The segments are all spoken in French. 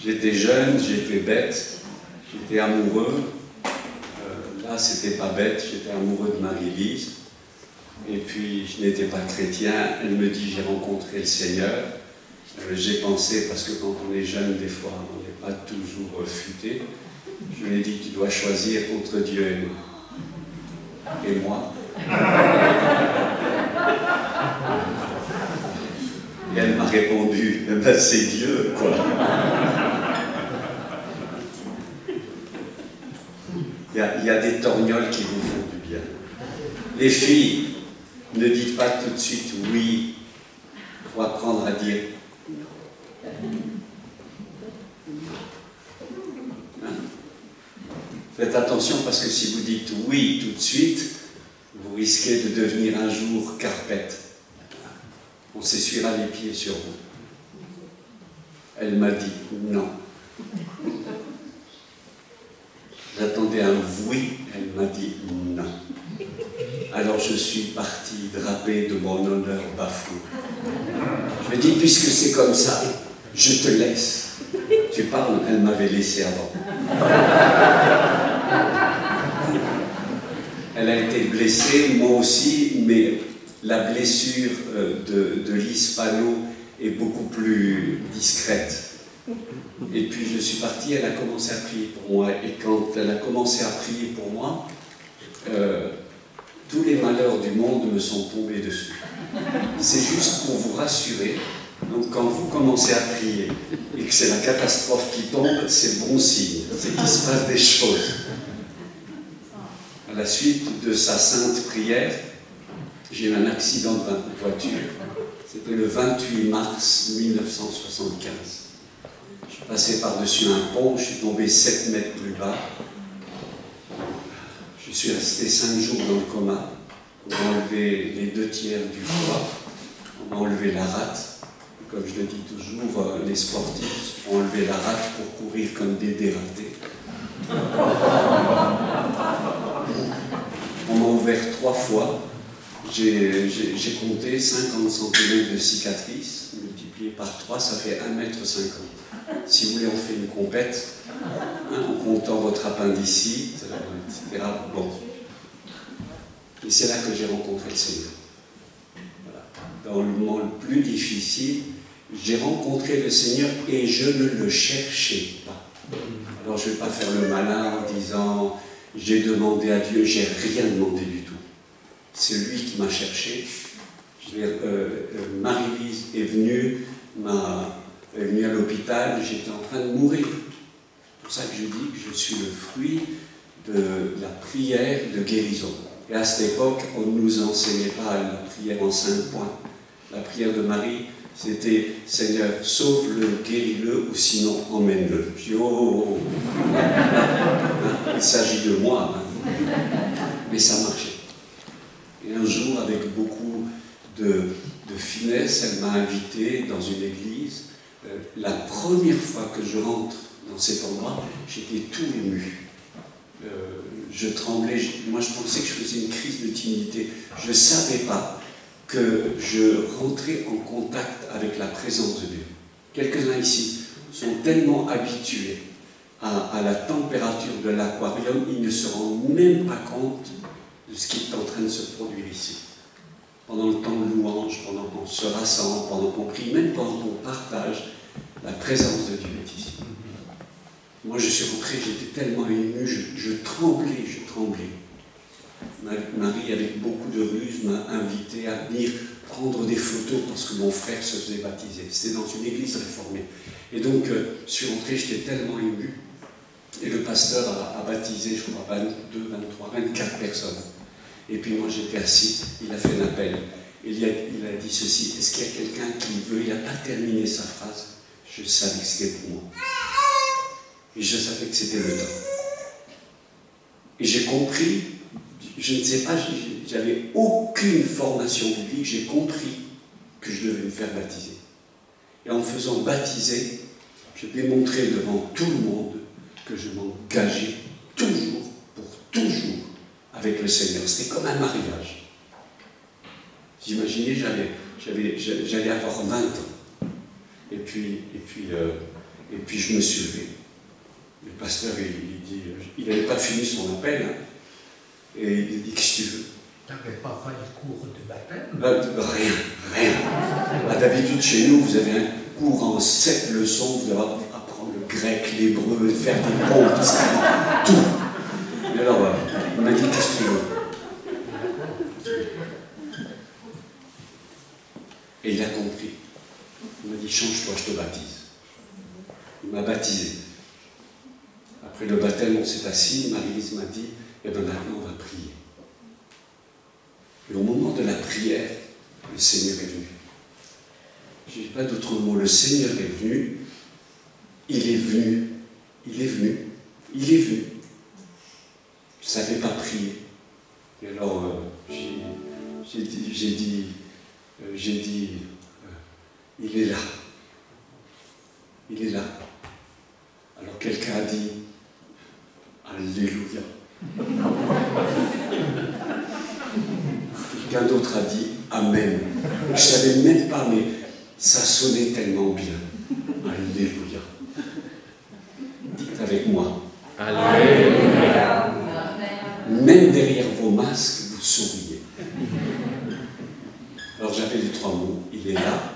J'étais jeune, j'étais bête, j'étais amoureux. Là, c'était pas bête, j'étais amoureux de Marie-Lise. Et puis, je n'étais pas chrétien. Elle me dit, j'ai rencontré le Seigneur. J'ai pensé, parce que quand on est jeune, des fois, on n'est pas toujours futé. Je lui ai dit, tu dois choisir entre Dieu et moi. Et moi. Et elle m'a répondu, eh ben, c'est Dieu, quoi. Il y a des torgnoles qui vous font du bien. Les filles, ne dites pas tout de suite oui. Il faut apprendre à dire. Hein? Faites attention parce que si vous dites oui tout de suite, vous risquez de devenir un jour carpette. On s'essuiera les pieds sur vous. Elle m'a dit non. J'attendais un oui, elle m'a dit non. Alors je suis parti drapé de mon honneur bafoué. Je me dis, puisque c'est comme ça, je te laisse. Tu parles, elle m'avait laissé avant. Elle a été blessée, moi aussi, mais la blessure de Lise Panot est beaucoup plus discrète. Et puis je suis parti, elle a commencé à prier pour moi. Et quand elle a commencé à prier pour moi, tous les malheurs du monde me sont tombés dessus. C'est juste pour vous rassurer. Donc quand vous commencez à prier et que c'est la catastrophe qui tombe, c'est bon signe, c'est qu'il se passe des choses. À la suite de sa sainte prière, j'ai eu un accident de voiture. C'était le 28 mars 1975. Je suis passé par-dessus un pont, je suis tombé 7 mètres plus bas. Je suis resté 5 jours dans le coma. On m'a enlevé les 2 tiers du foie, on m'a enlevé la rate. Comme je le dis toujours, les sportifs ont enlevé la rate pour courir comme des dératés. On m'a ouvert 3 fois. J'ai compté 50 cm de cicatrices, multiplié par 3, ça fait 1,50 m. Si vous voulez, on fait une compète, hein, en comptant votre appendicite, etc. Bon. Et c'est là que j'ai rencontré le Seigneur. Voilà. Dans le moment le plus difficile, j'ai rencontré le Seigneur et je ne le cherchais pas. Alors je ne vais pas faire le malin en disant j'ai demandé à Dieu, j'ai rien demandé du tout. C'est lui qui m'a cherché. Marie-Lise est venue à l'hôpital, j'étais en train de mourir. C'est pour ça que je dis que je suis le fruit de la prière de guérison. Et à cette époque, on ne nous enseignait pas la prière en 5 points. La prière de Marie, c'était « Seigneur, sauve-le, guéris-le, ou sinon emmène-le ». Je dis « Oh, il s'agit de moi. Hein. » Mais ça marchait. Et un jour, avec beaucoup de finesse, elle m'a invité dans une église. La première fois que je rentre dans cet endroit, j'étais tout ému. Je tremblais, moi je pensais que je faisais une crise de timidité. Je ne savais pas que je rentrais en contact avec la présence de Dieu. Quelques-uns ici sont tellement habitués à la température de l'aquarium, ils ne se rendent même pas compte de ce qui est en train de se produire ici. Pendant le temps de louange, pendant qu'on se rassemble, pendant qu'on prie, même pendant qu'on partage, la présence de Dieu est ici. Moi, je suis rentré, j'étais tellement ému, je tremblais, je tremblais. Marie, avec beaucoup de ruse, m'a invité à venir prendre des photos parce que mon frère se faisait baptiser. C'était dans une église réformée. Et donc, je suis rentré, j'étais tellement ému. Et le pasteur a baptisé, je crois, 22, 23, 24 personnes. Et puis moi, j'étais assis, il a fait un appel. Il a dit ceci, est-ce qu'il y a quelqu'un qui veut? Il n'a pas terminé sa phrase. Je savais que c'était pour moi. Et je savais que c'était le temps. Et j'ai compris, je ne sais pas, j'avais aucune formation biblique, j'ai compris que je devais me faire baptiser. Et en me faisant baptiser, je démontrais devant tout le monde que je m'engageais toujours, pour toujours, avec le Seigneur. C'était comme un mariage. J'imaginais, j'allais avoir 20 ans. Et puis je me suis levé. Le pasteur, il dit, il n'avait pas fini son appel, hein, et il dit, qu'est-ce que tu veux? Tu n'avais pas fait le cours de baptême? Rien. D'habitude, chez nous, vous avez un cours en 7 leçons, vous allez apprendre le grec, l'hébreu, faire des pompes, tout. Et alors, voilà, il m'a dit, qu'est-ce que tu veux? Et il a compris. Il m'a dit, change-toi, je te baptise. Il m'a baptisé. Après le baptême, on s'est assis, Marie-Lise m'a dit, eh bien maintenant on va prier. Et au moment de la prière, le Seigneur est venu. Je n'ai pas d'autre mot, le Seigneur est venu, il est venu, il est venu, il est venu. Je ne savais pas prier. Et alors, j'ai dit, il est là. Il est là. Alors quelqu'un a dit, Alléluia. Quelqu'un d'autre a dit, Amen. Je ne savais même pas, mais ça sonnait tellement bien. Alléluia. Dites avec moi. Alléluia. Même derrière vos masques, vous souriez. Alors j'avais les 3 mots. Il est là.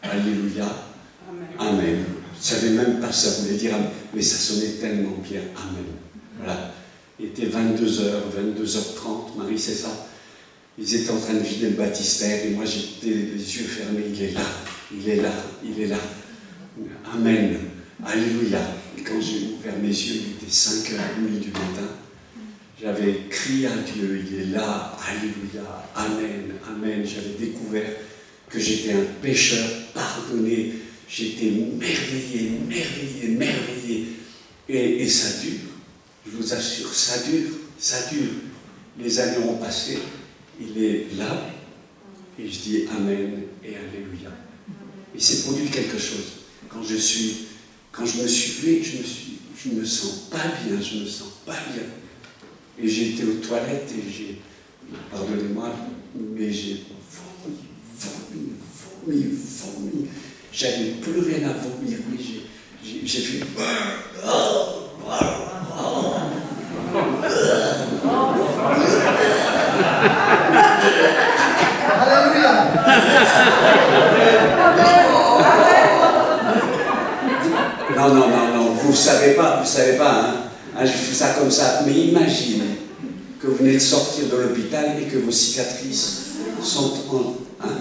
Alléluia. Amen. Je ne savais même pas ça voulait dire Amen, mais ça sonnait tellement bien. Amen. Voilà. Il était 22h, 22h30, Marie, c'est ça. Ils étaient en train de vider le baptistère et moi j'étais les yeux fermés. Il est là, il est là, il est là. Amen. Alléluia. Et quand j'ai ouvert mes yeux, il était 5h30 du matin. J'avais crié à Dieu, il est là, Alléluia, Amen, Amen. J'avais découvert que j'étais un pécheur pardonné. J'étais merveillé, merveillé, merveillé. Et ça dure. Je vous assure, ça dure, ça dure. Les années ont passé. Il est là. Et je dis Amen et Alléluia. Et c'est produit quelque chose. Quand je me suis levé, je me sens pas bien, je me sens pas bien. Et j'ai été aux toilettes et j'ai, pardonnez-moi, mais j'ai vomi. J'avais plus rien à vomir, mais j'ai fait... Non, vous savez pas, hein, je fais ça comme ça, mais imaginez que vous venez de sortir de l'hôpital et que vos cicatrices sont en... Hein,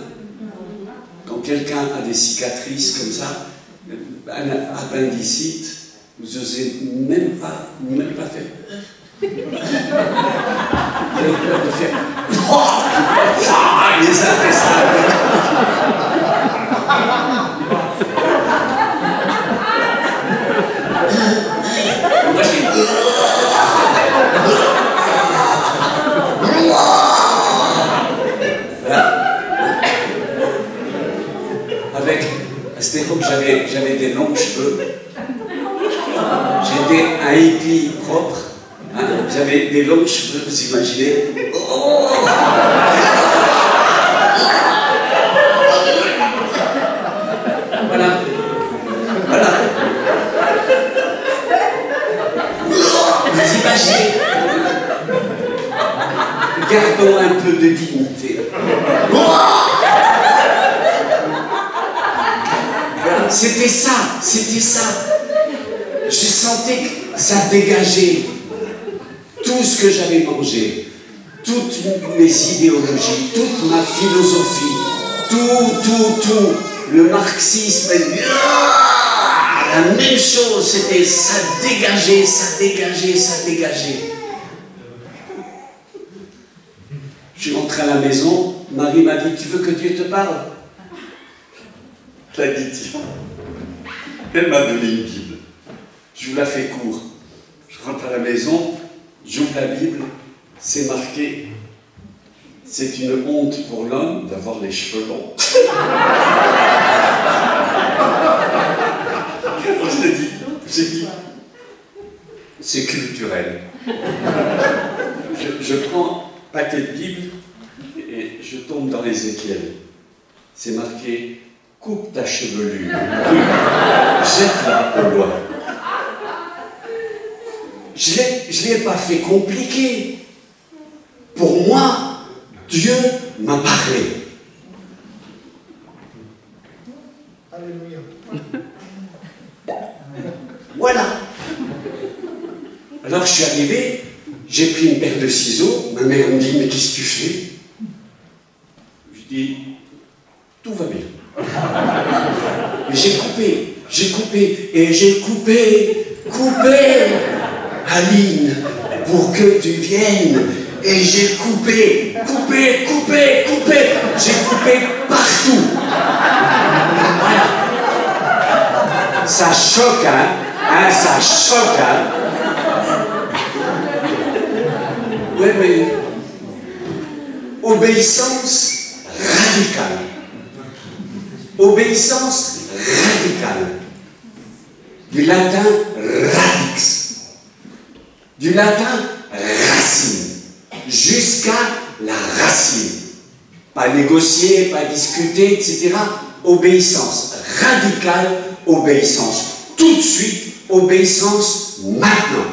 quand quelqu'un a des cicatrices comme ça, un appendicite, vous n'osez même pas faire... Vous avez peur de faire... Les intestins. Moi j'ai... À cette époque, j'avais des longs cheveux. J'étais un hippie propre. Hein, j'avais des longs cheveux, vous imaginez. Oh, voilà. Vous imaginez. Gardons un peu de dignité. C'était ça. Je sentais que ça dégageait tout ce que j'avais mangé, toutes mes idéologies, toute ma philosophie, tout, le marxisme, la même chose, c'était ça dégageait. Je suis rentré à la maison, Marie m'a dit, tu veux que Dieu te parle? Je l'ai dit, tiens. Elle m'a donné une Bible. Je vous la fais court. Je rentre à la maison, j'ouvre la Bible, c'est marqué « C'est une honte pour l'homme d'avoir les cheveux longs. » J'ai dit « C'est culturel. » Je prends un paquet de Bible et je tombe dans l'Ézéchiel. C'est marqué « coupe ta chevelure, jette-la au loin. Je ne l'ai pas fait compliqué. Pour moi, Dieu m'a parlé. Alléluia. Voilà. Alors je suis arrivé, j'ai pris une paire de ciseaux, ma mère me dit, mais qu'est-ce que tu fais? Je dis, tout va bien. Mais j'ai coupé, et j'ai coupé, Aline, pour que tu viennes. Et j'ai coupé, j'ai coupé partout. Voilà. Ça choque, hein, ça choque, hein. Ouais, mais obéissance radicale. Obéissance radicale. Du latin radix. Du latin racine. Jusqu'à la racine. Pas négocier, pas discuter, etc. Obéissance radicale, obéissance tout de suite, obéissance maintenant.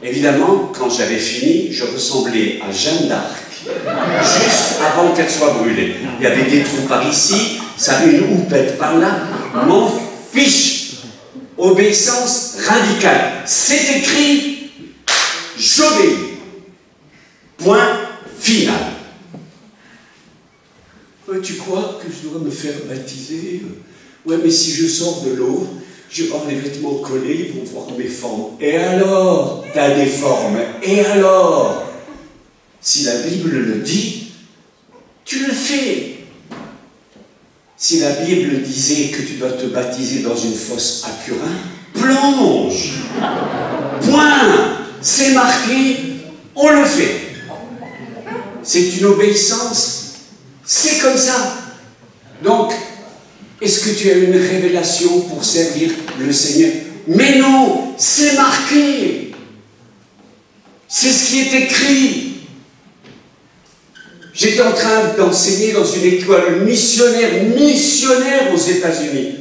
Évidemment, quand j'avais fini, je ressemblais à Jeanne d'Arc, juste avant qu'elle soit brûlée. Il y avait des trous par ici, ça avait une houppette par là. M'en fiche. Obéissance radicale. C'est écrit, j'obéis. Point final. Tu crois que je dois me faire baptiser? Ouais, mais si je sors de l'eau, je vais avoir les vêtements collés, ils vont voir mes formes. Et alors? T'as des formes. Et alors? Si la Bible le dit, tu le fais. Si la Bible disait que tu dois te baptiser dans une fosse à Curin, plonge. Point. C'est marqué, on le fait. C'est une obéissance. C'est comme ça. Donc, est-ce que tu as une révélation pour servir le Seigneur? Mais non, c'est marqué. C'est ce qui est écrit. J'étais en train d'enseigner dans une école missionnaire aux États-Unis.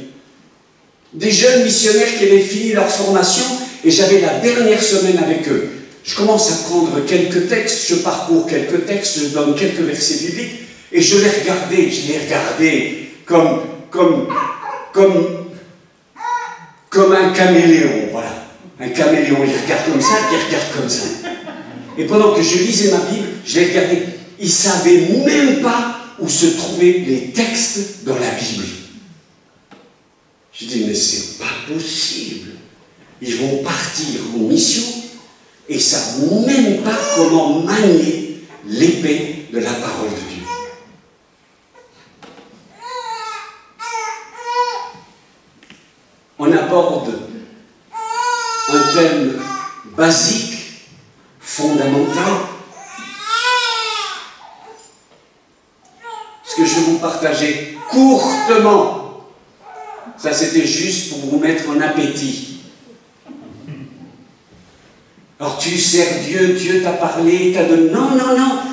Des jeunes missionnaires qui avaient fini leur formation et j'avais la dernière semaine avec eux. Je commence à prendre quelques textes, je parcours quelques textes, je donne quelques versets bibliques et je les regardais comme un caméléon, voilà. Un caméléon, il regarde comme ça, il regarde comme ça. Et pendant que je lisais ma Bible, je les regardais. Ils ne savaient même pas où se trouvaient les textes dans la Bible. Je dis, mais c'est pas possible. Ils vont partir en mission et ils ne savent même pas comment manier l'épée de la parole de Dieu. On aborde un thème basique, fondamental. Ce que je vais vous partager courtement, ça c'était juste pour vous mettre en appétit. Alors tu sers Dieu, Dieu t'a parlé, t'a donné... Non,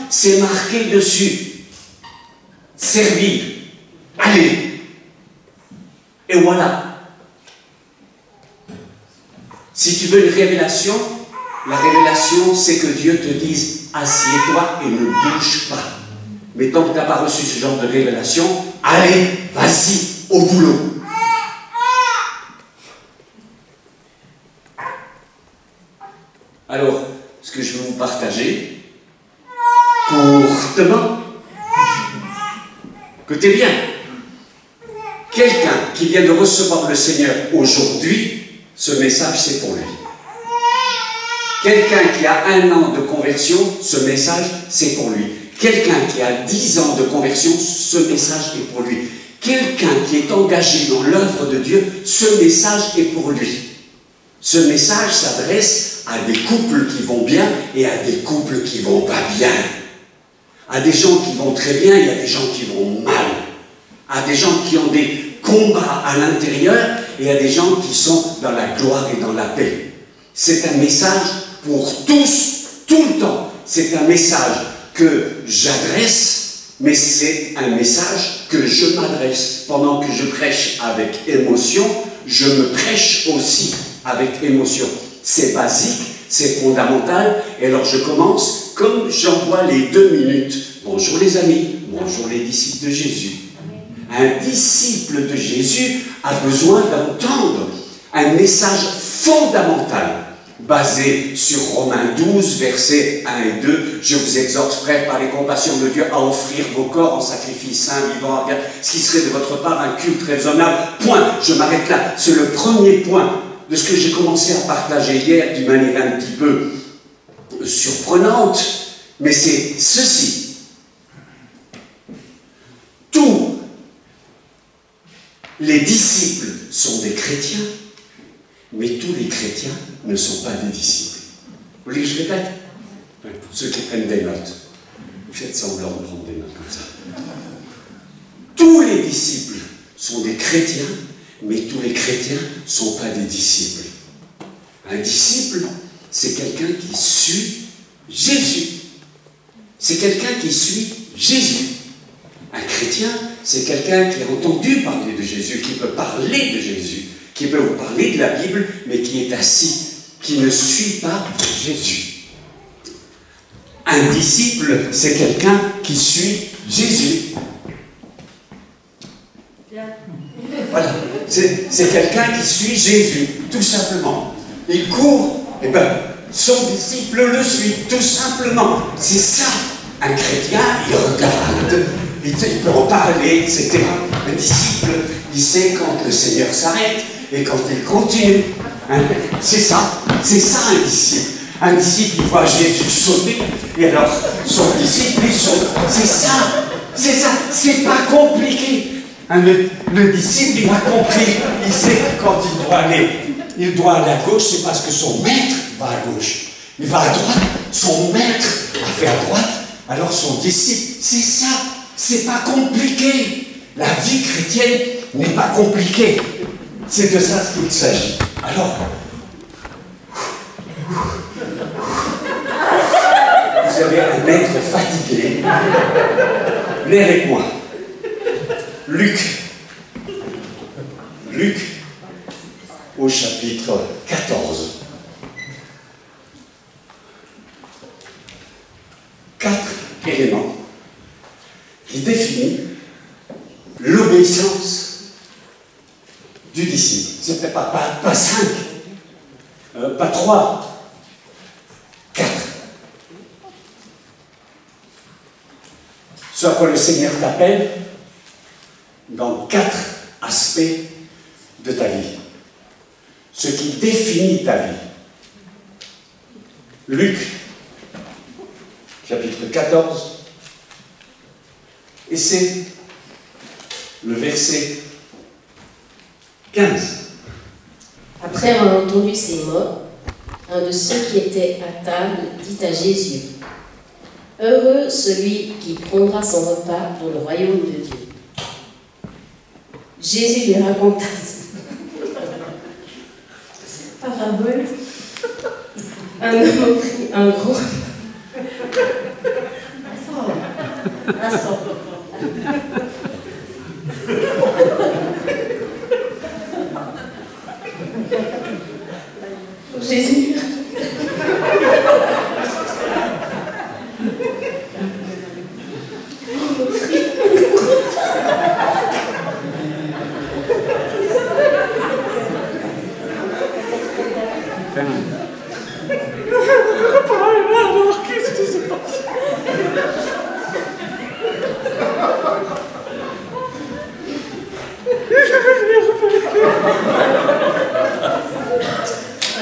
c'est marqué dessus. Servir. Allez. Et voilà. Si tu veux une révélation, la révélation c'est que Dieu te dise « Assieds-toi et ne bouge pas ». Mais tant que tu n'as pas reçu ce genre de révélation, allez, vas-y, au boulot. Alors, ce que je veux vous partager, courtement, écoutez bien, quelqu'un qui vient de recevoir le Seigneur aujourd'hui, ce message c'est pour lui. Quelqu'un qui a 1 an de conversion, ce message c'est pour lui. Quelqu'un qui a 10 ans de conversion, ce message est pour lui. Quelqu'un qui est engagé dans l'œuvre de Dieu, ce message est pour lui. Ce message s'adresse à des couples qui vont bien et à des couples qui vont pas bien. À des gens qui vont très bien et à des gens qui vont mal. À des gens qui ont des combats à l'intérieur et à des gens qui sont dans la gloire et dans la paix. C'est un message pour tous, tout le temps. C'est un message que j'adresse mais c'est un message que je m'adresse. Pendant que je prêche avec émotion, je me prêche aussi avec émotion. C'est basique, c'est fondamental, et alors je commence comme j'envoie les 2 minutes. Bonjour les amis, bonjour les disciples de Jésus. Un disciple de Jésus a besoin d'entendre un message fondamental basé sur Romains 12, versets 1 et 2. Je vous exhorte, frères, par les compassions de Dieu, à offrir vos corps en sacrifice saint, vivant, ce qui serait de votre part un culte raisonnable. Point, je m'arrête là. C'est le premier point de ce que j'ai commencé à partager hier d'une manière un petit peu surprenante, mais c'est ceci. Tous les disciples sont des chrétiens, mais tous les chrétiens ne sont pas des disciples. Vous voulez que je répète? Pour ceux qui prennent des notes, faites semblant de prendre des notes comme ça. Tous les disciples sont des chrétiens, mais tous les chrétiens ne sont pas des disciples. Un disciple, c'est quelqu'un qui suit Jésus. C'est quelqu'un qui suit Jésus. Un chrétien, c'est quelqu'un qui a entendu parler de Jésus, qui peut parler de Jésus, qui peut vous parler de la Bible, mais qui est assis, qui ne suit pas Jésus. Un disciple, c'est quelqu'un qui suit Jésus. Voilà, c'est quelqu'un qui suit Jésus, tout simplement. Il court, et bien, son disciple le suit, tout simplement. C'est ça. Un chrétien, il regarde, il peut en parler, etc. Un disciple, il sait quand le Seigneur s'arrête et quand il continue. Hein? C'est ça un disciple. Un disciple, il voit Jésus sauter, et alors son disciple, il saute. C'est ça, c'est pas compliqué. Hein, le disciple, il a compris, il sait que quand il doit aller à gauche, c'est parce que son maître va à gauche. Il va à droite, son maître a fait à droite, alors son disciple, c'est ça, c'est pas compliqué. La vie chrétienne n'est pas compliquée. C'est de ça qu'il s'agit. Alors, vous avez un maître fatigué. Venez avec moi. Luc, au chapitre 14. 4 éléments qui définissent l'obéissance du disciple. C'était pas 5, pas 3, 4. Ce à quoi le Seigneur t'appelle dans 4 aspects de ta vie. Ce qui définit ta vie. Luc, chapitre 14, et c'est le verset 15. Après avoir entendu ces mots, un de ceux qui étaient à table dit à Jésus, « Heureux celui qui prendra son repas dans le royaume de Dieu. » Jésus lui raconta cette parabole. Un homme prit un gros... Jésus.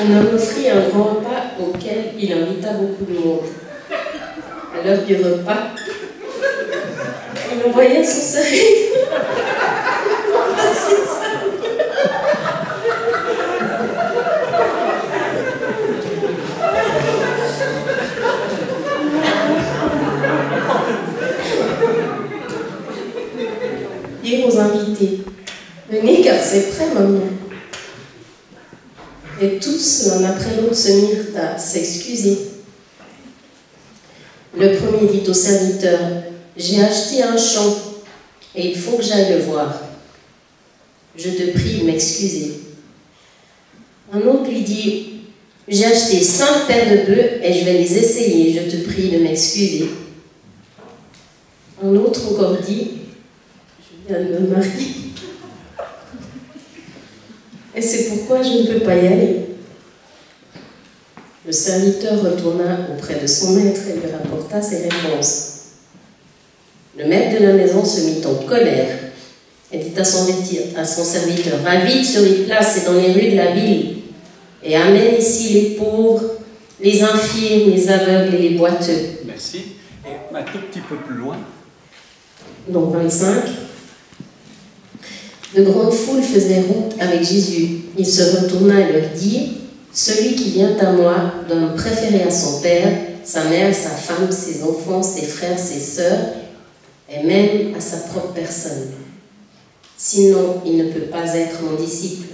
Un homme offrit un grand repas auquel il invita beaucoup de monde. À l'heure du repas, il envoya son serviteur. Dire aux invités, venez car c'est prêt maintenant. Et tous, l'un après l'autre, se mirent à s'excuser. Le premier dit au serviteur, j'ai acheté un champ et il faut que j'aille le voir. Je te prie de m'excuser. Un autre lui dit, j'ai acheté 5 paires de bœufs et je vais les essayer, je te prie de m'excuser. Un autre encore dit, je viens de me marier. Et c'est pourquoi je ne peux pas y aller. Le serviteur retourna auprès de son maître et lui rapporta ses réponses. Le maître de la maison se mit en colère et dit à son serviteur, va vite sur les places et dans les rues de la ville et amène ici les pauvres, les infirmes, les aveugles et les boiteux. Merci. Et un tout petit peu plus loin. Donc 25. De grandes foules faisaient route avec Jésus. Il se retourna et leur dit, celui qui vient à moi doit me préférer à son père, sa mère, sa femme, ses enfants, ses frères, ses sœurs, et même à sa propre personne. Sinon, il ne peut pas être mon disciple.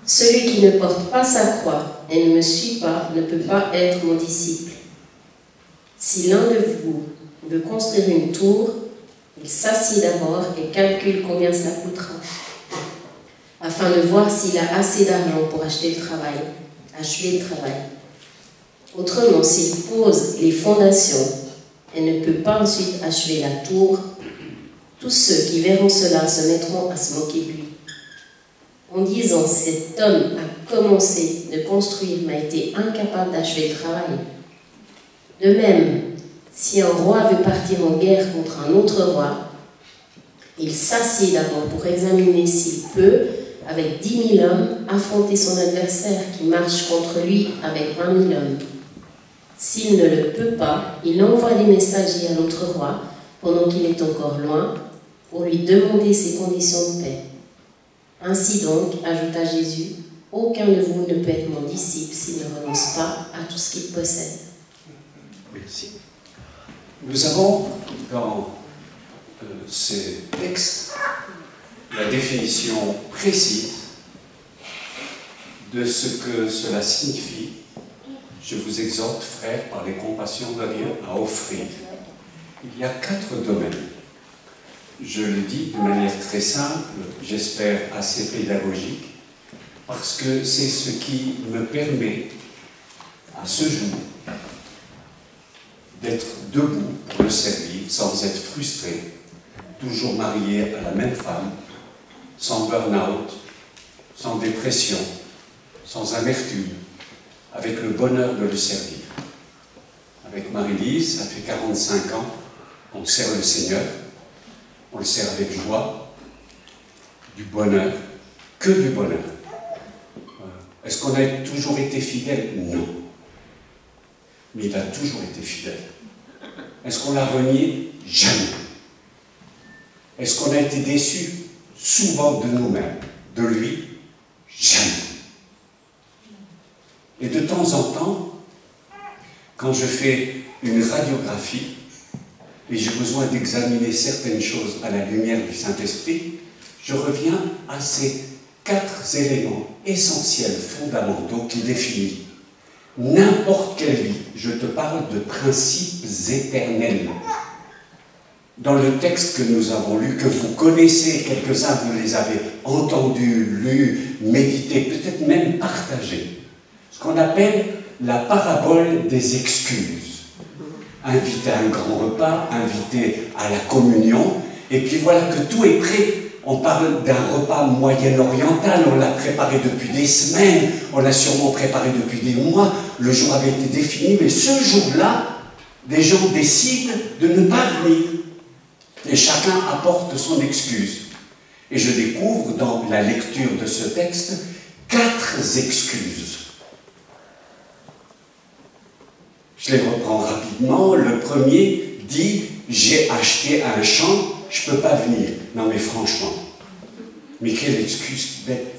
Celui qui ne porte pas sa croix et ne me suit pas ne peut pas être mon disciple. Si l'un de vous veut construire une tour, il s'assied d'abord et calcule combien ça coûtera, afin de voir s'il a assez d'argent pour achever le travail. Autrement, s'il pose les fondations et ne peut pas ensuite achever la tour, tous ceux qui verront cela se mettront à se moquer de lui, en disant, cet homme a commencé de construire mais a été incapable d'achever le travail. De même, si un roi veut partir en guerre contre un autre roi, il s'assied d'abord pour examiner s'il peut, avec 10 000 hommes, affronter son adversaire qui marche contre lui avec 20 000 hommes. S'il ne le peut pas, il envoie des messagers à l'autre roi, pendant qu'il est encore loin, pour lui demander ses conditions de paix. Ainsi donc, ajouta Jésus, aucun de vous ne peut être mon disciple s'il ne renonce pas à tout ce qu'il possède. Merci. Nous avons dans ces textes la définition précise de ce que cela signifie. Je vous exhorte, frères, par les compassions de Dieu, à offrir. Il y a 4 domaines. Je le dis de manière très simple, j'espère assez pédagogique, parce que c'est ce qui me permet, à ce jour, d'être debout pour le servir, sans être frustré, toujours marié à la même femme, sans burn-out, sans dépression, sans amertume, avec le bonheur de le servir. Avec Marie-Lise, ça fait 45 ans qu'on sert le Seigneur, on le sert avec joie, du bonheur, que du bonheur. Est-ce qu'on a toujours été fidèle? Non. Mais il a toujours été fidèle. Est-ce qu'on l'a renié? Jamais. Est-ce qu'on a été déçu? Souvent de nous-mêmes. De lui? Jamais. Et de temps en temps, quand je fais une radiographie, et j'ai besoin d'examiner certaines choses à la lumière du Saint-Esprit, je reviens à ces 4 éléments essentiels, fondamentaux, qui définissent n'importe quelle vie. Je te parle de principes éternels. Dans le texte que nous avons lu, que vous connaissez, quelques-uns vous les avez entendus, lus, médités, peut-être même partagés. Ce qu'on appelle la parabole des excuses. Invité à un grand repas, invité à la communion, et puis voilà que tout est prêt. On parle d'un repas moyen-oriental, on l'a préparé depuis des semaines, on l'a sûrement préparé depuis des mois, le jour avait été défini, mais ce jour-là, des gens décident de ne pas venir. Et chacun apporte son excuse. Et je découvre dans la lecture de ce texte 4 excuses. Je les reprends rapidement. Le premier dit « J'ai acheté un champ, je ne peux pas venir. » Non mais franchement, mais quelle excuse bête.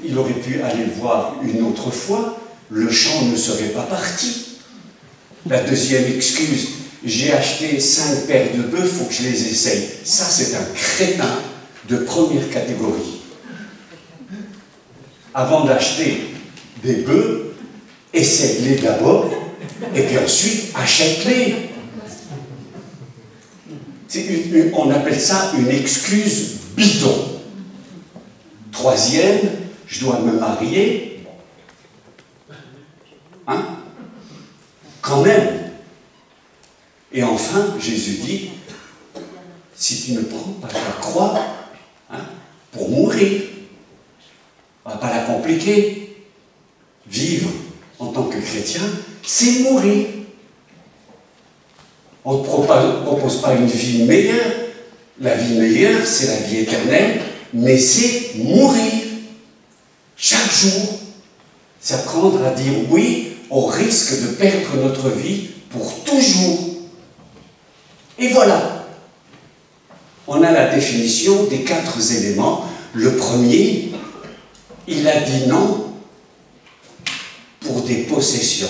Il aurait pu aller le voir une autre fois, le champ ne serait pas parti. La deuxième excuse, j'ai acheté 5 paires de bœufs, il faut que je les essaye. Ça, c'est un crétin de première catégorie. Avant d'acheter des bœufs, essaye-les d'abord, et puis ensuite, achète-les. On appelle ça une excuse bidon. Troisième, je dois me marier. Hein? Quand même. Et enfin, Jésus dit, si tu ne prends pas ta croix, hein, pour mourir, on ne va pas la compliquer. Vivre en tant que chrétien, c'est mourir. On ne propose pas une vie meilleure. La vie meilleure, c'est la vie éternelle, mais c'est mourir. Chaque jour, c'est apprendre à dire oui au risque de perdre notre vie pour toujours. Et voilà. On a la définition des 4 éléments. Le premier, il a dit non pour des possessions.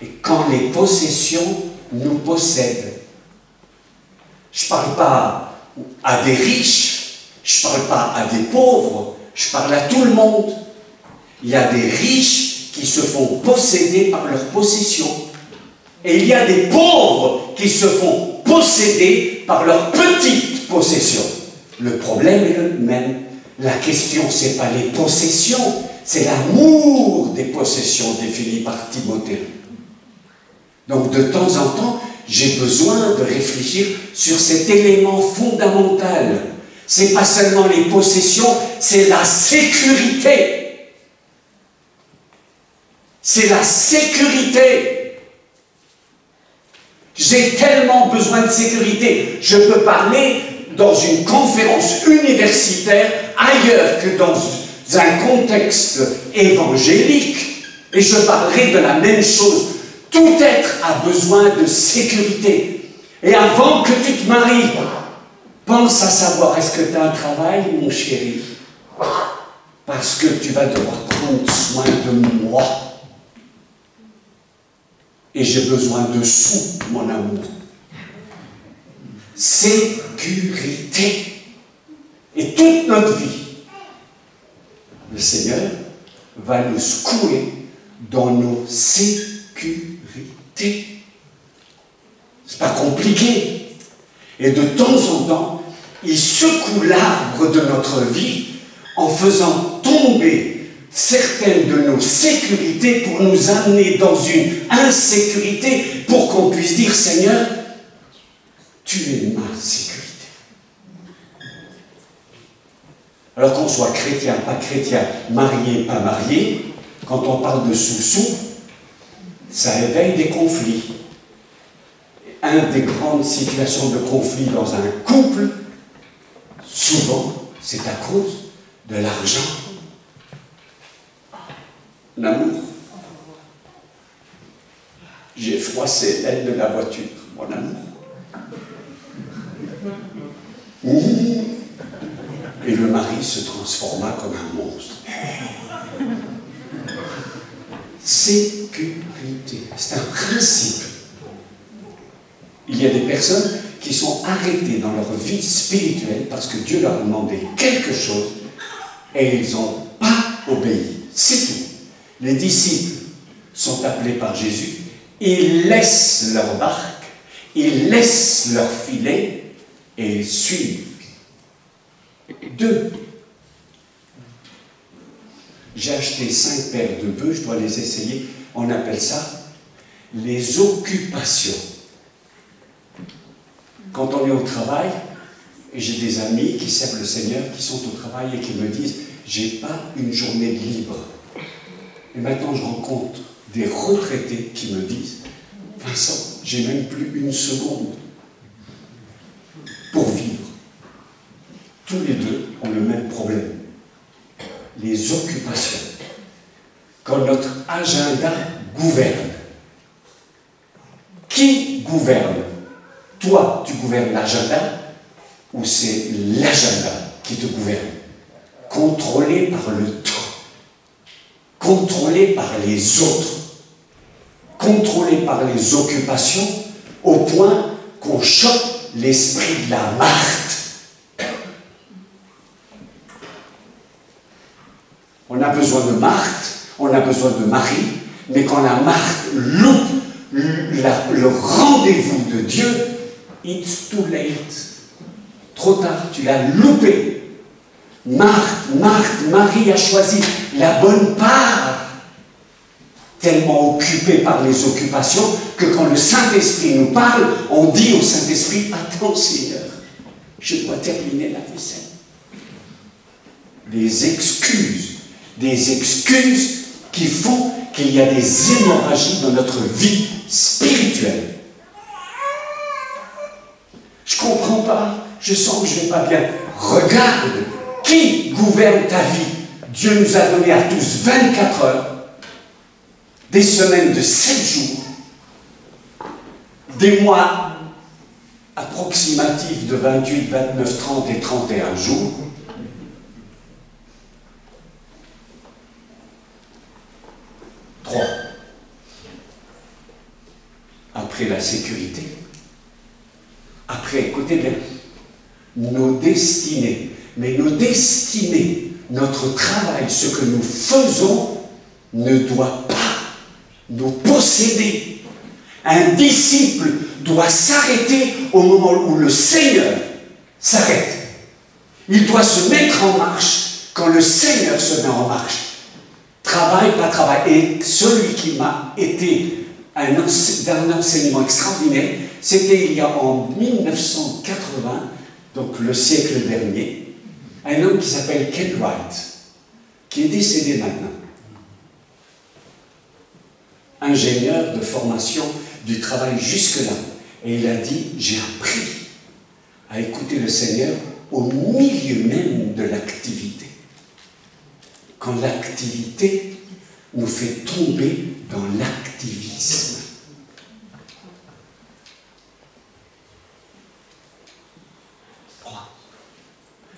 Et quand les possessions nous possèdent, je ne parle pas à des riches, je ne parle pas à des pauvres, je parle à tout le monde. Il y a des riches qui se font posséder par leurs possessions. Et il y a des pauvres qui se font posséder par leurs petites possessions. Le problème est le même. La question, ce n'est pas les possessions, c'est l'amour des possessions défini par Timothée. Donc de temps en temps, j'ai besoin de réfléchir sur cet élément fondamental. Ce n'est pas seulement les possessions, c'est la sécurité. C'est la sécurité. J'ai tellement besoin de sécurité. Je peux parler dans une conférence universitaire ailleurs que dans un contexte évangélique et je parlerai de la même chose. Tout être a besoin de sécurité. Et avant que tu te maries, pense à savoir, est-ce que tu as un travail, mon chéri? Parce que tu vas devoir prendre soin de moi. Et j'ai besoin de sous, mon amour. Sécurité. Et toute notre vie, le Seigneur va nous secouer dans nos sécurités. C'est pas compliqué. Et de temps en temps, il secoue l'arbre de notre vie en faisant tomber certaines de nos sécurités pour nous amener dans une insécurité pour qu'on puisse dire, Seigneur, tu es ma sécurité. Alors qu'on soit chrétien, pas chrétien, marié, pas marié, quand on parle de sous-sous, ça éveille des conflits. Une des grandes situations de conflit dans un couple, souvent, c'est à cause de l'argent. L'amour. J'ai froissé l'aile de la voiture, mon amour. Et le mari se transforma comme un monstre. Sécurité, c'est un principe. Il y a des personnes qui sont arrêtées dans leur vie spirituelle parce que Dieu leur a demandé quelque chose et ils n'ont pas obéi. C'est tout. Les disciples sont appelés par Jésus, ils laissent leur barque, ils laissent leur filet et ils suivent. 2. J'ai acheté 5 paires de bœufs, je dois les essayer. On appelle ça les occupations. Quand on est au travail, et j'ai des amis qui servent le Seigneur, qui sont au travail et qui me disent « j'ai pas une journée libre ». Et maintenant, je rencontre des retraités qui me disent « Vincent, j'ai même plus une seconde pour vivre ». Tous les deux ont le même problème. Les occupations. Quand notre agenda gouverne. Qui gouverne? Toi, tu gouvernes l'agenda ou c'est l'agenda qui te gouverne? Contrôlé par le temps. Contrôlé par les autres, contrôlé par les occupations, au point qu'on chope l'esprit de la Marthe. On a besoin de Marthe, on a besoin de Marie, mais quand la Marthe loupe le rendez-vous de Dieu, it's too late. Trop tard, tu l'as loupé. Marie a choisi la bonne part, tellement occupée par les occupations que quand le Saint-Esprit nous parle, on dit au Saint-Esprit, attends Seigneur, je dois terminer la vaisselle. Des excuses qui font qu'il y a des hémorragies dans notre vie spirituelle. Je ne comprends pas, je sens que je ne vais pas bien. Regarde, qui gouverne ta vie? Dieu nous a donné à tous 24 heures, des semaines de 7 jours, des mois approximatifs de 28, 29, 30 et 31 jours. Après la sécurité, après, écoutez bien, nos destinées, mais nos destinées, notre travail, ce que nous faisons, ne doit pas nous posséder. Un disciple doit s'arrêter au moment où le Seigneur s'arrête. Il doit se mettre en marche quand le Seigneur se met en marche. Travail, pas travail. Et celui qui m'a été d'un enseignement extraordinaire, c'était il y a en 1980, donc le siècle dernier, un homme qui s'appelle Ken Wright, qui est décédé maintenant. Ingénieur de formation du travail jusque-là. Et il a dit, j'ai appris à écouter le Seigneur au milieu même de l'activité. Quand l'activité nous fait tomber dans l'activisme.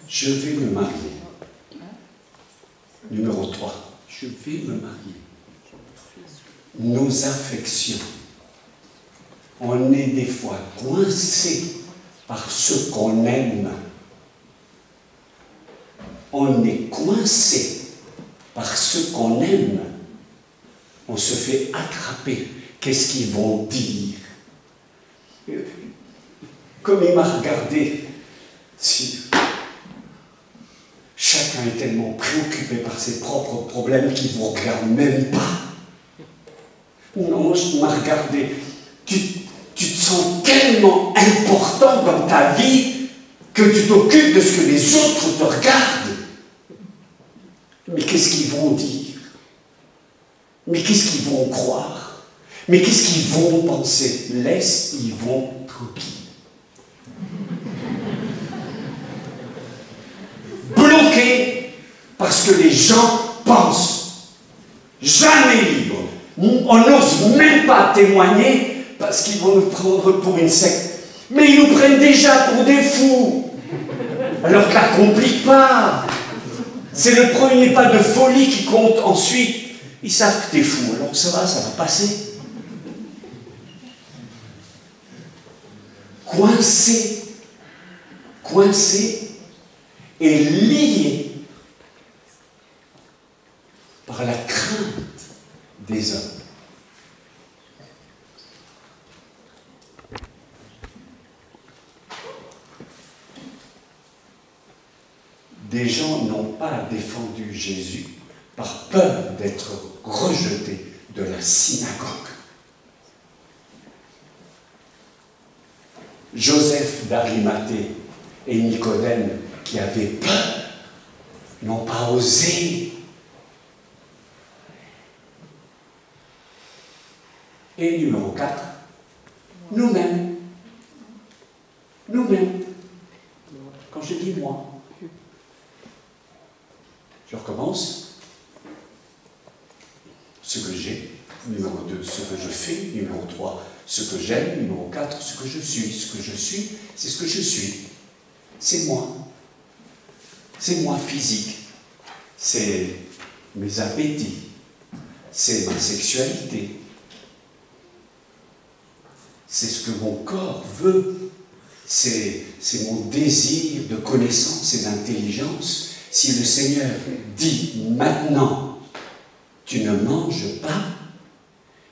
Je vais me marier. Numéro 3. Je vais me marier. Nos affections. On est des fois coincés par ce qu'on aime. On est coincé par ce qu'on aime. On se fait attraper. Qu'est-ce qu'ils vont dire? Comme il m'a regardé, si chacun est tellement préoccupé par ses propres problèmes qu'il ne vous regarde même pas. Non, je m'a regardé. Tu te sens tellement important dans ta vie que tu t'occupes de ce que les autres te regardent. Mais qu'est-ce qu'ils vont dire? Mais qu'est-ce qu'ils vont croire? Mais qu'est-ce qu'ils vont penser? Laisse, ils vont tranquilles. Bloqués parce que les gens pensent. Jamais libres. On n'ose même pas témoigner parce qu'ils vont nous prendre pour une secte. Mais ils nous prennent déjà pour des fous. Alors que la complique pas. C'est le premier pas de folie qui compte. Ensuite, ils savent que t'es fou. Alors ça va passer. Coincé et lié par la crainte des hommes. Des gens n'ont pas défendu Jésus par peur d'être rejetés de la synagogue. Joseph d'Arimathée et Nicodème, qui avaient peur, n'ont pas osé. Et numéro 4, nous-mêmes. Nous-mêmes. Quand je dis moi, je recommence. Ce que j'ai. Numéro 2, ce que je fais. Numéro 3, ce que j'aime. Numéro 4, ce que je suis. Ce que je suis, c'est ce que je suis. C'est moi. C'est moi physique. C'est mes appétits. C'est ma sexualité. C'est ce que mon corps veut. C'est mon désir de connaissance et d'intelligence. Si le Seigneur dit maintenant, tu ne manges pas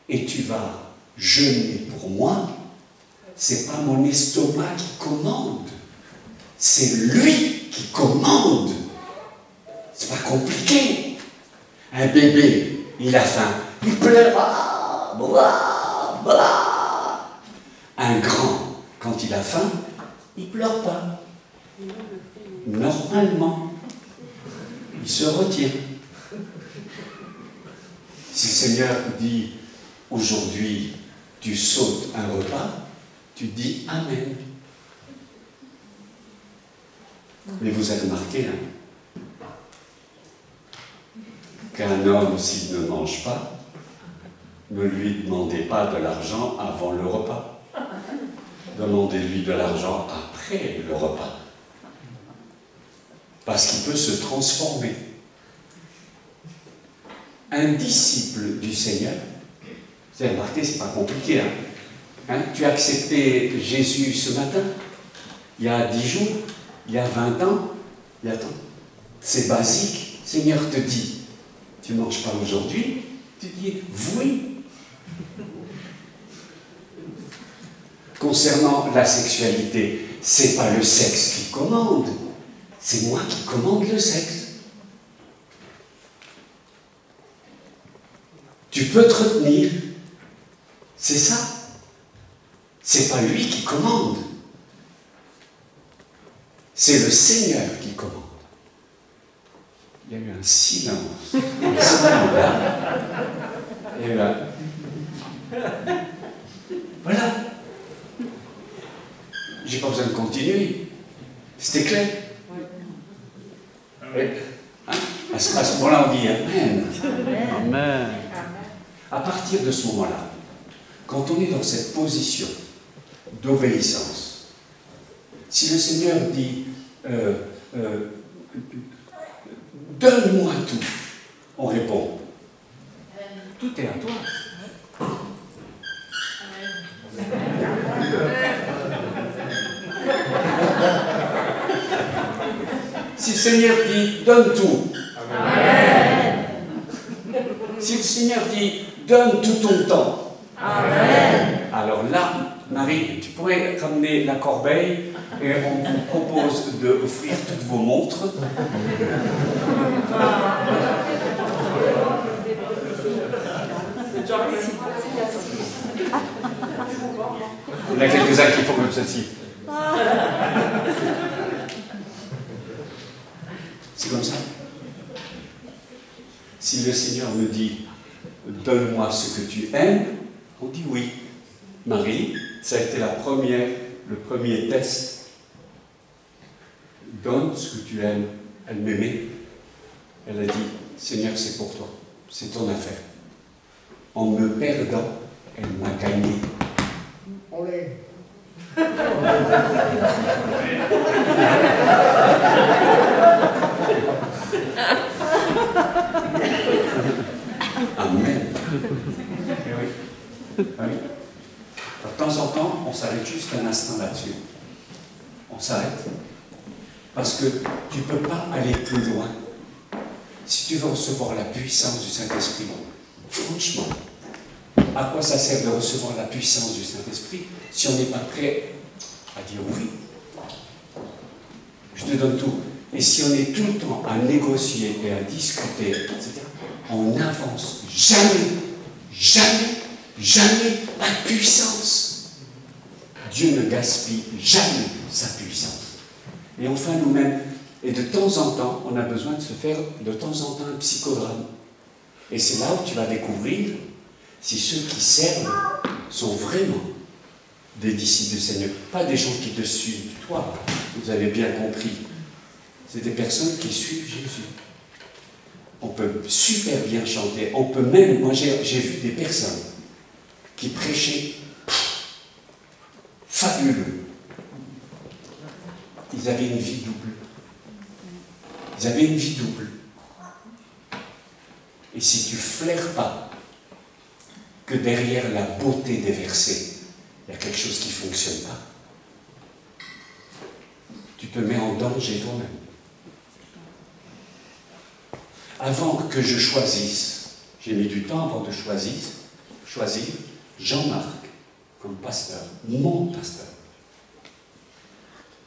et tu vas jeûner pour moi, c'est pas mon estomac qui commande, c'est lui qui commande. C'est pas compliqué. Un bébé, il a faim, il pleure, Un grand, quand il a faim, il pleure pas. Normalement, il se retient. Si le Seigneur dit, aujourd'hui, tu sautes un repas, tu dis Amen. Mais vous avez remarqué, qu'un homme, s'il ne mange pas, ne lui demandez pas de l'argent avant le repas. Demandez-lui de l'argent après le repas. Parce qu'il peut se transformer. Un disciple du Seigneur, vous avez remarqué, c'est pas compliqué. Tu as accepté Jésus ce matin, il y a 10 jours, il y a 20 ans, il y a tant. C'est basique. Le Seigneur te dit, tu ne manges pas aujourd'hui, tu dis oui. Concernant la sexualité, c'est pas le sexe qui commande, c'est moi qui commande le sexe. Tu peux te retenir, c'est ça. C'est pas lui qui commande, c'est le Seigneur qui commande. Il y a eu un silence. Et là, voilà. J'ai pas besoin de continuer. C'était clair. Hein? À ce moment-là, on dit Amen. Amen. À partir de ce moment-là, quand on est dans cette position d'obéissance, si le Seigneur dit donne-moi tout, on répond tout est à toi. Si le Seigneur dit donne tout, amen. Si le Seigneur dit donne tout ton temps, amen. Alors là, Marie, tu pourrais ramener la corbeille et on vous propose d'offrir toutes vos montres. Il y en a quelques-uns qui font comme ceci. C'est comme ça. Si le Seigneur me dit donne-moi ce que tu aimes, on dit oui. Marie, ça a été le premier test. Donne ce que tu aimes. Elle m'aimait. Elle a dit Seigneur, c'est pour toi. C'est ton affaire. En me perdant, elle m'a gagné. Olé. Amen. Et oui. Oui. De temps en temps, on s'arrête juste un instant là-dessus. On s'arrête. Parce que tu ne peux pas aller plus loin. Si tu veux recevoir la puissance du Saint-Esprit, franchement, à quoi ça sert de recevoir la puissance du Saint-Esprit si on n'est pas prêt à dire oui? Je te donne tout. Et si on est tout le temps à négocier et à discuter, etc., on n'avance jamais, jamais, jamais pas de puissance. Dieu ne gaspille jamais sa puissance. Et enfin nous-mêmes, et de temps en temps, on a besoin de se faire de temps en temps un psychodrame. Et c'est là où tu vas découvrir si ceux qui servent sont vraiment des disciples du Seigneur. Pas des gens qui te suivent, toi, vous avez bien compris. C'est des personnes qui suivent Jésus. On peut super bien chanter. On peut même, moi j'ai vu des personnes qui prêchaient fabuleux. Ils avaient une vie double. Ils avaient une vie double. Et si tu flaires pas que derrière la beauté des versets, il y a quelque chose qui ne fonctionne pas, tu te mets en danger toi-même. Avant que je choisisse, j'ai mis du temps avant de choisir, Jean-Marc comme pasteur, mon pasteur.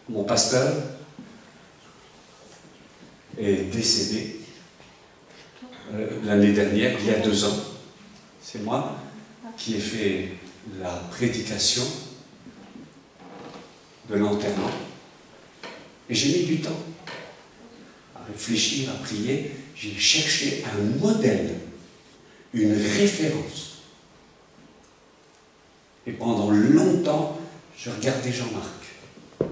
Mon pasteur est décédé l'année dernière, il y a 2 ans. C'est moi qui ai fait la prédication de l'enterrement. Et j'ai mis du temps à réfléchir, à prier. J'ai cherché un modèle, une référence. Et pendant longtemps, je regardais Jean-Marc.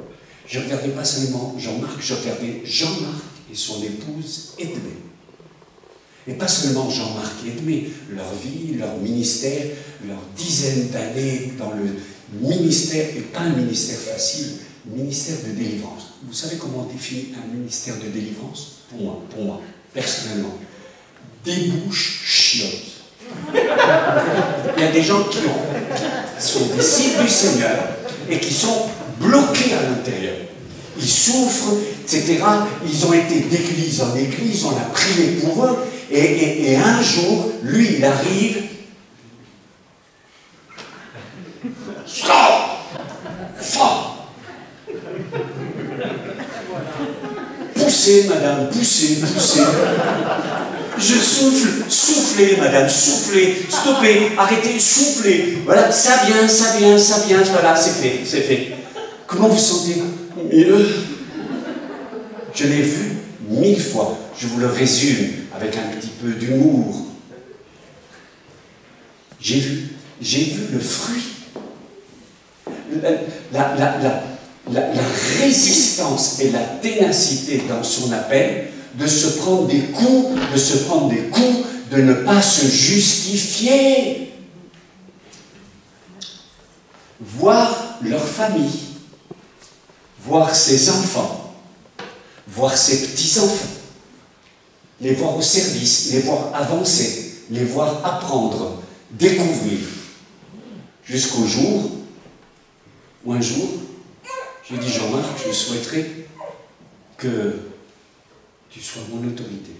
Je ne regardais pas seulement Jean-Marc, je regardais Jean-Marc et son épouse Edmé. Et pas seulement Jean-Marc et Edmé, leur vie, leur ministère, leurs dizaines d'années dans le ministère, et pas un ministère facile, ministère de délivrance. Vous savez comment on définit un ministère de délivrance? Pour moi, personnellement. Débouche chiotte. Il y a des gens qui sont des disciples du Seigneur et qui sont bloqués à l'intérieur. Ils souffrent, etc. Ils ont été d'église en église, on a prié pour eux, et un jour, lui, il arrive. Stop! Poussez, madame, poussez. Je souffle, soufflez, madame, soufflez, stoppez, arrêtez, soufflez. Voilà, ça vient, voilà, c'est fait. Comment vous sentez? Mieux. Je l'ai vu 1000 fois. Je vous le résume avec un petit peu d'humour. J'ai vu le fruit. La résistance et la ténacité dans son appel, de se prendre des coups, de ne pas se justifier. Voir leur famille, voir ses enfants, voir ses petits-enfants, les voir au service, les voir avancer, les voir apprendre, découvrir, jusqu'au jour où un jour, j'ai dit Jean-Marc, je souhaiterais que tu sois mon autorité.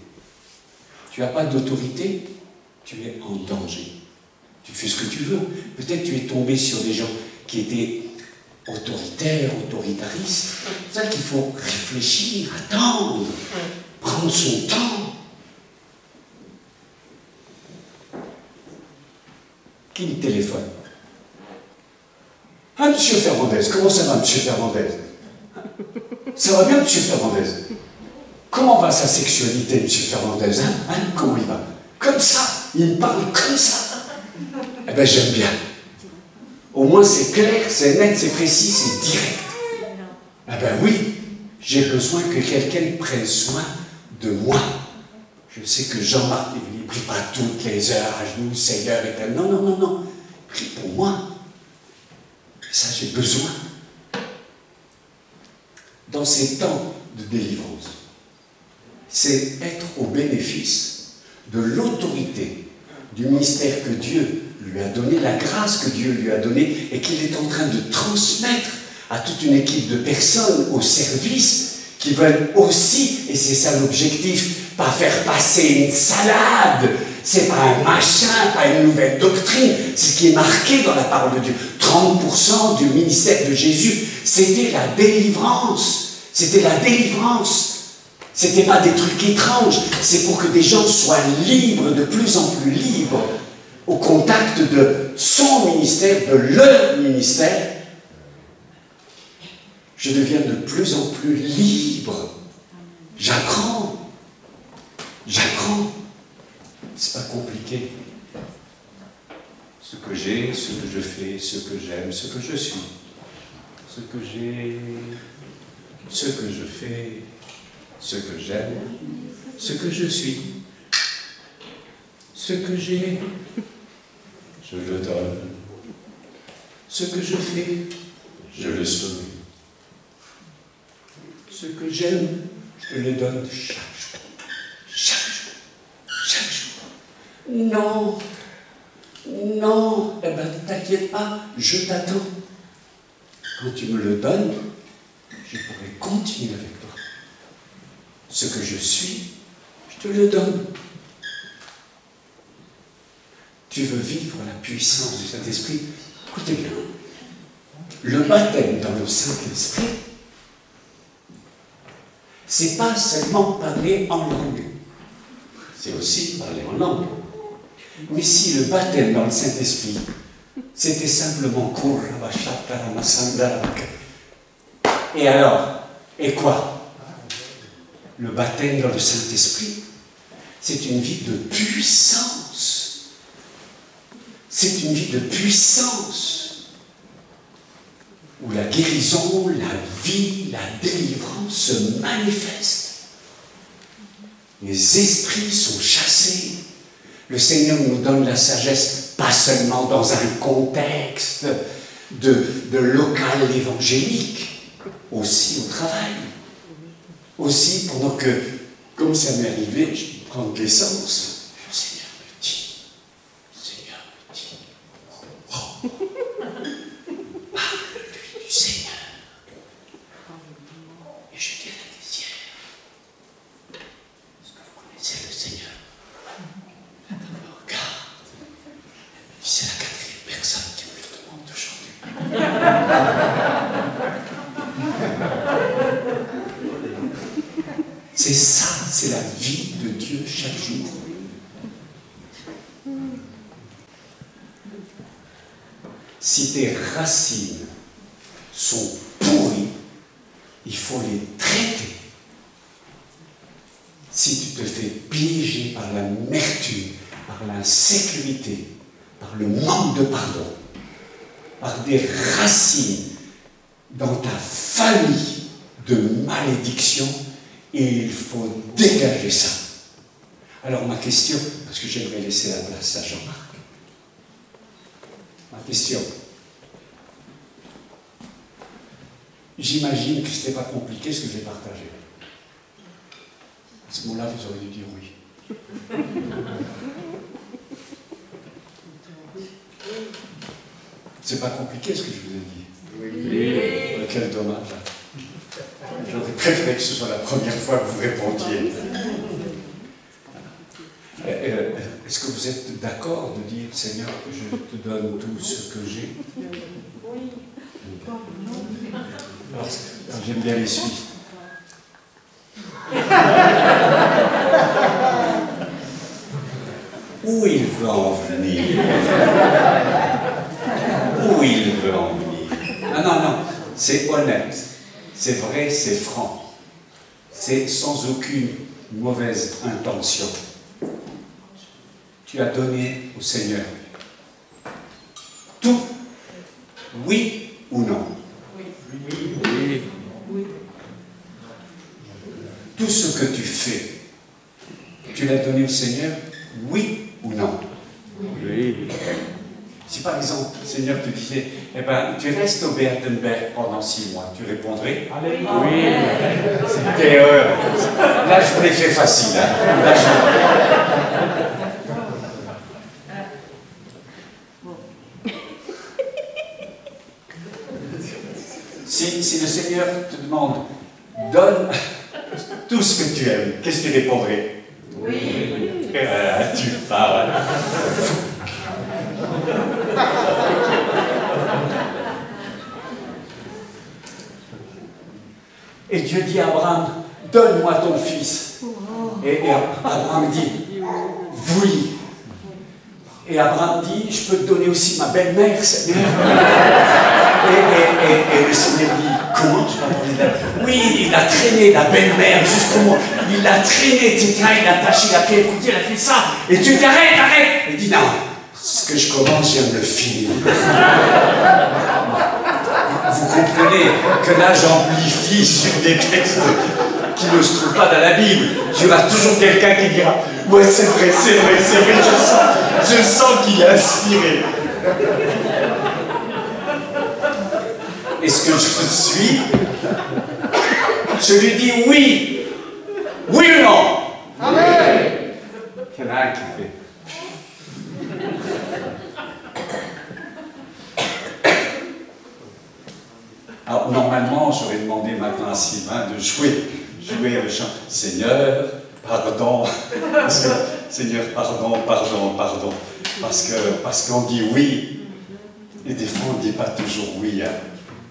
Tu n'as pas d'autorité, tu es en danger. Tu fais ce que tu veux. Peut-être tu es tombé sur des gens qui étaient autoritaires, autoritaristes. C'est ça qu'il faut réfléchir, attendre, prendre son temps. Qui me téléphone? Ah, monsieur Fernandez, comment ça va, monsieur Fernandez? Ça va bien, monsieur Fernandez? Comment va sa sexualité, monsieur Fernandez? Comment il va? Comme ça, il me parle comme ça. Eh bien, j'aime bien. Au moins, c'est clair, c'est net, c'est précis, c'est direct. Eh bien, oui, j'ai besoin que quelqu'un prenne soin de moi. Je sais que Jean-Marc, il ne prie pas toutes les heures à genoux, Seigneur, et tel. Non. Prie pour moi. Ça, j'ai besoin. Dans ces temps de délivrance, c'est être au bénéfice de l'autorité du ministère que Dieu lui a donné, la grâce que Dieu lui a donnée et qu'il est en train de transmettre à toute une équipe de personnes au service qui veulent aussi, et c'est ça l'objectif, pas faire passer une salade, c'est pas un machin, pas une nouvelle doctrine, c'est ce qui est marqué dans la parole de Dieu. 30% du ministère de Jésus, c'était la délivrance. C'était la délivrance. C'était pas des trucs étranges, c'est pour que des gens soient libres, de plus en plus libres, au contact de son ministère, de leur ministère. Je deviens de plus en plus libre. J'apprends. C'est pas compliqué. Ce que j'ai, ce que je fais, ce que j'aime, ce que je suis. Ce que j'ai, ce que je fais, ce que j'aime, ce que je suis. Ce que j'ai, je le donne. Ce que je fais, je le soumets. Ce que j'aime, je le donne chaque jour. Chaque jour. Non, eh bien, t'inquiète pas, je t'attends. Quand tu me le donnes, je pourrai continuer avec toi. Ce que je suis, je te le donne. tu veux vivre la puissance du Saint-Esprit, écoutez bien, le baptême dans le Saint-Esprit, c'est pas seulement parler en langue, c'est aussi parler en langue. Mais si le baptême dans le Saint-Esprit, c'était simplement et alors, et quoi? Le baptême dans le Saint-Esprit, c'est une vie de puissance. C'est une vie de puissance où la guérison, la vie, la délivrance se manifestent. Les esprits sont chassés. Le Seigneur nous donne la sagesse, pas seulement dans un contexte de local évangélique, aussi au travail. Aussi, pendant que, comme ça m'est arrivé, je peux prendre l'essence, le Seigneur me dit, parle-lui du Seigneur. Et je dis à la caissière, est-ce que vous connaissez le Seigneur? Elle me regarde. Elle me dit, c'est la 4e personne qui me le demande aujourd'hui. C'est ça, c'est la vie de Dieu chaque jour. Si tes racines sont pourries, il faut les traiter. Si tu te fais piéger par l'amertume, par l'insécurité, par le manque de pardon, par des racines dans ta famille de malédiction, et il faut dégager ça. Alors ma question, parce que j'aimerais laisser la place à Jean-Marc, ma question, j'imagine que ce n'était pas compliqué ce que j'ai partagé. À ce moment-là, vous auriez dû dire oui. C'est pas compliqué ce que je vous ai dit. Oui. Quel dommage. J'aurais préféré que ce soit la première fois que vous répondiez. Est-ce que vous êtes d'accord de dire, Seigneur, je te donne tout ce que j'ai? Oui. Alors, j'aime bien les Suisses. Où il veut en venir? Où il veut en venir? Non, c'est honnête. C'est vrai, c'est franc. C'est sans aucune mauvaise intention. Tu as donné au Seigneur tout, oui ou non? Oui. Tout ce que tu fais, tu l'as donné au Seigneur, oui ou non? Oui. Si par exemple, le Seigneur te disait, eh ben, tu restes au Berdenberg pendant 6 mois, tu répondrais? Alléluia. Oui. C'était là, je vous l'ai fait facile. Hein. Là, si le Seigneur te demande, donne tout ce que tu aimes, qu'est-ce que tu répondrais? Oui. Tu parles. Et Dieu dit à Abraham, donne-moi ton fils. Et Abraham dit, oui. Et Abraham dit, je peux te donner aussi ma belle-mère, Seigneur. Et le Seigneur dit, comment je vais parler d'elle? Oui, il a traîné la belle-mère jusqu'au moment. Il l'a traîné, etc. Il l'a attaché, il a fait écouter, il a fait ça. Et Dieu dit, arrête. Il dit, non, ce que je commence, je viens de le finir. Vous comprenez que là, j'amplifie sur des textes qui ne se trouvent pas dans la Bible. Il y aura toujours quelqu'un qui dira, ouais, c'est vrai, je sens qu'il est inspiré. Est-ce que je suis? Je lui dis oui. Oui ou non? Amen. Il y en a un qui fait. Alors, normalement, j'aurais demandé maintenant à Sylvain de jouer le chant. Seigneur, pardon. Seigneur, pardon. Parce qu'on dit oui, et des fois on ne dit pas toujours oui. Hein.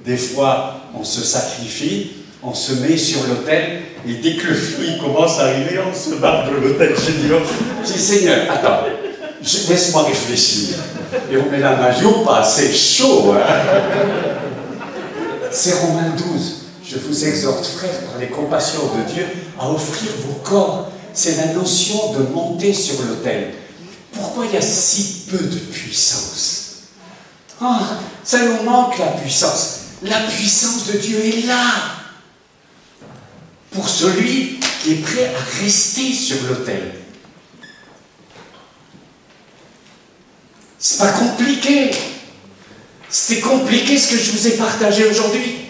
Des fois, on se sacrifie, on se met sur l'autel, et dès que le fruit commence à arriver, on se barre de l'autel. Je dis, Seigneur, attends, laisse-moi réfléchir. Et on met la main, ou pas, c'est chaud. Hein. C'est Romains 12. Je vous exhorte, frères, par les compassions de Dieu, à offrir vos corps. C'est la notion de monter sur l'autel. Pourquoi il y a si peu de puissance? Ah, ça nous manque la puissance. La puissance de Dieu est là. Pour celui qui est prêt à rester sur l'autel. C'est pas compliqué. C'était compliqué ce que je vous ai partagé aujourd'hui.